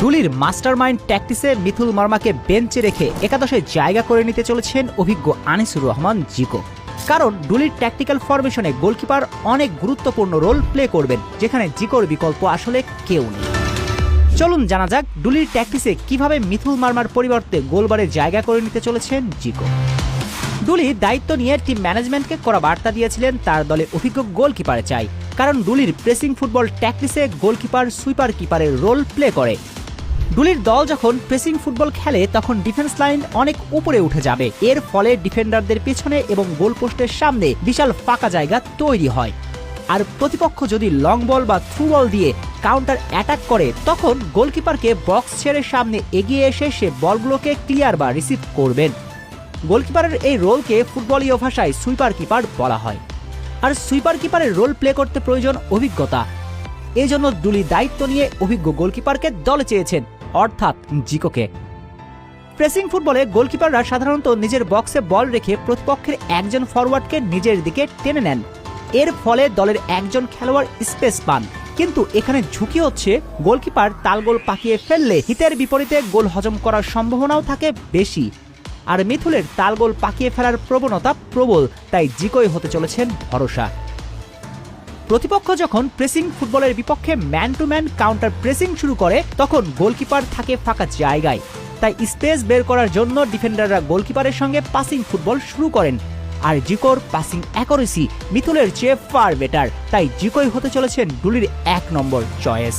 ডুলির mastermind ট্যাকটিসে Mithul মার্মাকে বেঞ্চে রেখে একাদশে জায়গা করে নিতে চলেছেন অভিজ্ঞ আনিসুর রহমান জিকো। কারণ ডুলির ট্যাকটিক্যাল ফরমেশনে গোলকিপার অনেক গুরুত্বপূর্ণ রোল প্লে করবেন, যেখানে জিকোর বিকল্প আসলে কেউ নেই। চলুন জানা যাক ডুলির ট্যাকটিসে কিভাবে মিথুল মার্মার পরিবর্তে গোলবারে জায়গা করে নিতে চলেছেন জিকো। ডুলি দায়িত্ব নিয়ে টিম ম্যানেজমেন্টকে কড়া বার্তা দিয়েছিলেন তার দলে অভিজ্ঞ গোলকিপার চাই, কারণ ডুলির প্রেসিং ফুটবল ট্যাকটিসে গোলকিপার সুইপার কিপারের রোল প্লে করে। ডুলির দল যখন প্রেসিং ফুটবল খেলে তখন ডিফেন্স লাইন অনেক উপরে উঠে যাবে, এর ফলে ডিফেন্ডারদের পেছনে এবং গোলপোস্টের সামনে বিশাল ফাঁকা জায়গা তৈরি হয়। আর প্রতিপক্ষ যদি লং বল বা থ্রু বল দিয়ে কাউন্টার অ্যাটাক করে তখন গোলকিপারকে বক্স ছেড়ে সামনে এগিয়ে এসে সে বলগুলোকে ক্লিয়ার বা রিসিভ করবেন। গোলকিপারের এই রোলকে ফুটবলীয় ভাষায় সুইপার কিপার বলা হয়। আর সুইপার কিপারের রোল প্লে করতে প্রয়োজন অভিজ্ঞতা। এই জন্য ডুলি দায়িত্ব নিয়ে অভিজ্ঞ গোলকিপারকে দলে চেয়েছেন, অর্থাৎ জিকোকে। প্রেসিং ফুটবলে গোলকিপাররা সাধারণত নিজের বক্সে বল রেখে প্রতিপক্ষের একজন ফরওয়ার্ডকে নিজের দিকে টেনে নেন, এর ফলে দলের একজন খেলোয়াড় স্পেস পান। কিন্তু এখানে ঝুঁকি হচ্ছে গোলকিপার তালগোল পাকিয়ে ফেললে হিতের বিপরীতে গোল হজম করার সম্ভাবনাও থাকে বেশি। আর মিথুলের তালগোল পাকিয়ে ফেলার প্রবণতা প্রবল, তাই জিকোই হতে চলেছেন ভরসা। প্রতিপক্ষ যখন প্রেসিং ফুটবলের বিপক্ষে man to man counter pressing শুরু করে তখন গোলকিপার থাকে ফাঁকা জায়গায়, তাই স্পেস বের করার জন্য ডিফেন্ডাররা গোলকিপারের সঙ্গে পাসিং ফুটবল শুরু করেন। আর জিকোর পাসিং অ্যাকুরেসি মিথুলের চেয়ে ফার বেটার, তাই জিকোই হতে চলেছেন ডুলির 1 নম্বর চয়েস।